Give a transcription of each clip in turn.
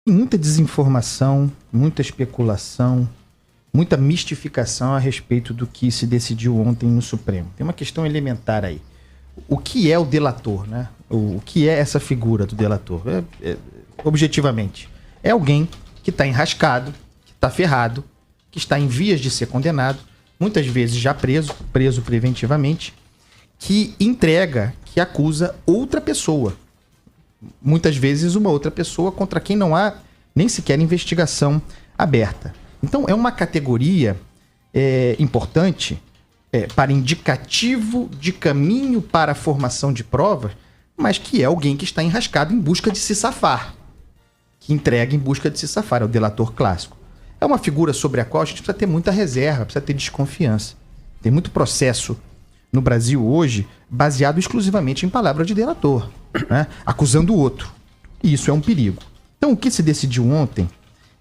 Tem muita desinformação, muita especulação, muita mistificação a respeito do que se decidiu ontem no Supremo. Tem uma questão elementar aí. O que é o delator, né? O que é essa figura do delator? Objetivamente, é alguém que está enrascado, que está ferrado, que está em vias de ser condenado, muitas vezes já preso preventivamente, que entrega, que acusa outra pessoa. Muitas vezes uma outra pessoa contra quem não há nem sequer investigação aberta. Então é uma categoria importante para indicativo de caminho para a formação de provas, mas que é alguém que está enrascado em busca de se safar, que entrega em busca de se safar, é o delator clássico. É uma figura sobre a qual a gente precisa ter muita reserva, precisa ter desconfiança. Tem muito processo no Brasil hoje baseado exclusivamente em palavra de delator, né? Acusando o outro. E isso é um perigo. Então o que se decidiu ontem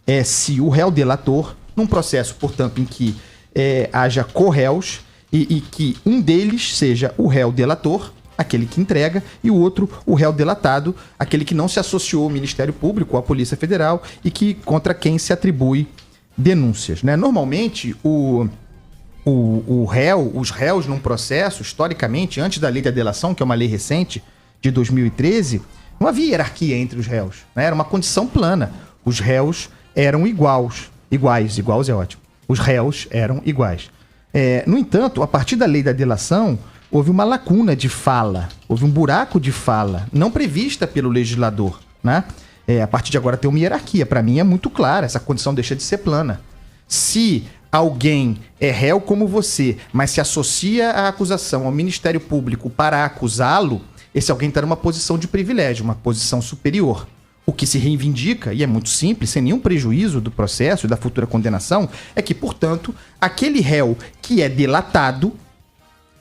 é se o réu delator, num processo, portanto, em que haja co-réus e que um deles seja o réu delator, aquele que entrega, e o outro, o réu delatado, aquele que não se associou ao Ministério Público, à Polícia Federal, e que contra quem se atribui denúncias, né? Normalmente, os réus num processo, historicamente, antes da lei da delação, que é uma lei recente, de 2013, não havia hierarquia entre os réus, né? Era uma condição plana. Os réus eram iguais é ótimo. Os réus eram iguais. No entanto, a partir da lei da delação, houve uma lacuna de fala, houve um buraco de fala, não prevista pelo legislador, né? A partir de agora tem uma hierarquia. Para mim é muito clara, essa condição deixa de ser plana. Se alguém é réu como você, mas se associa à acusação ao Ministério Público para acusá-lo, esse alguém está numa posição de privilégio, uma posição superior. O que se reivindica, e é muito simples, sem nenhum prejuízo do processo e da futura condenação, é que, portanto, aquele réu que é delatado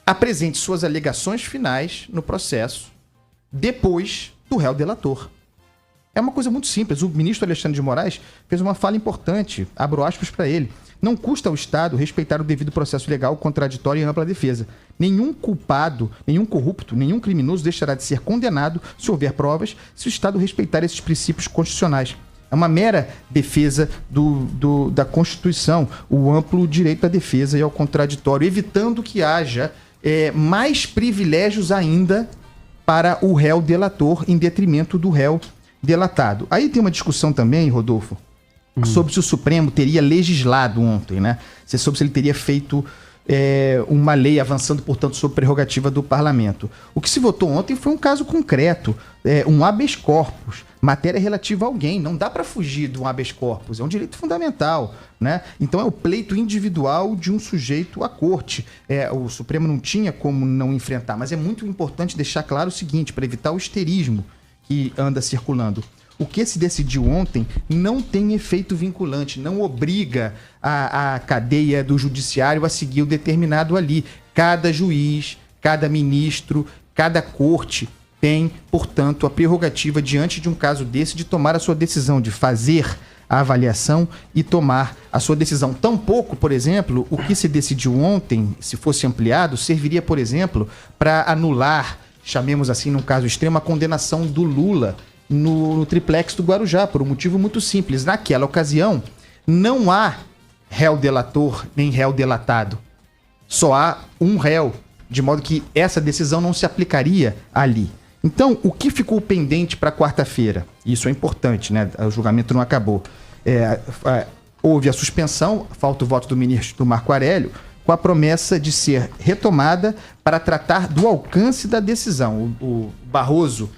apresente suas alegações finais no processo depois do réu delator. É uma coisa muito simples. O ministro Alexandre de Moraes fez uma fala importante, abro aspas para ele. Não custa ao Estado respeitar o devido processo legal, contraditório e ampla defesa. Nenhum culpado, nenhum corrupto, nenhum criminoso deixará de ser condenado se houver provas, se o Estado respeitar esses princípios constitucionais. É uma mera defesa da Constituição, o amplo direito à defesa e ao contraditório, evitando que haja mais privilégios ainda para o réu delator em detrimento do réu delatado. Aí tem uma discussão também, Rodolfo, sobre se o Supremo teria legislado ontem, né? Sobre se ele teria feito uma lei avançando, portanto, sobre prerrogativa do parlamento. O que se votou ontem foi um caso concreto, um habeas corpus, matéria relativa a alguém. Não dá para fugir de um habeas corpus, é um direito fundamental, né? Então é o pleito individual de um sujeito à corte. O Supremo não tinha como não enfrentar, mas é muito importante deixar claro o seguinte, para evitar o histerismo que anda circulando. O que se decidiu ontem não tem efeito vinculante, não obriga a cadeia do judiciário a seguir o determinado ali. Cada juiz, cada ministro, cada corte tem, portanto, a prerrogativa, diante de um caso desse, de tomar a sua decisão, de fazer a avaliação e tomar a sua decisão. Tampouco, por exemplo, o que se decidiu ontem, se fosse ampliado, serviria, por exemplo, para anular, chamemos assim, num caso extremo, a condenação do Lula no triplex do Guarujá, por um motivo muito simples. Naquela ocasião, não há réu delator nem réu delatado. Só há um réu, de modo que essa decisão não se aplicaria ali. Então, o que ficou pendente para quarta-feira? Isso é importante, né? O julgamento não acabou. Houve a suspensão, falta o voto do ministro Marco Aurélio, com a promessa de ser retomada para tratar do alcance da decisão. O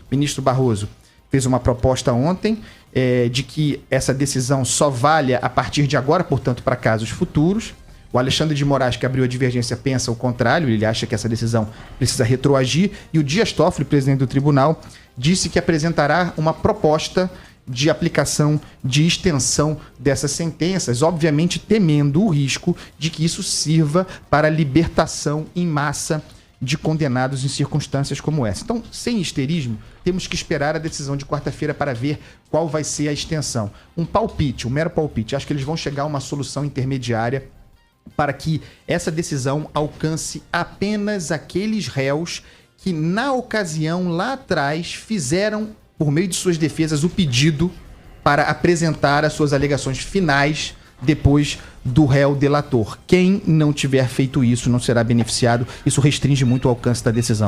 ministro Barroso, fez uma proposta ontem de que essa decisão só valha a partir de agora, portanto, para casos futuros. O Alexandre de Moraes, que abriu a divergência, pensa o contrário, ele acha que essa decisão precisa retroagir. E o Dias Toffoli, presidente do tribunal, disse que apresentará uma proposta de aplicação de extensão dessas sentenças, obviamente temendo o risco de que isso sirva para libertação em massa de condenados em circunstâncias como essa. Então, sem histerismo, temos que esperar a decisão de quarta-feira para ver qual vai ser a extensão. Um mero palpite. Acho que eles vão chegar a uma solução intermediária para que essa decisão alcance apenas aqueles réus que, na ocasião, lá atrás, fizeram, por meio de suas defesas, o pedido para apresentar as suas alegações finais depois do réu delator. Quem não tiver feito isso não será beneficiado. Isso restringe muito o alcance da decisão.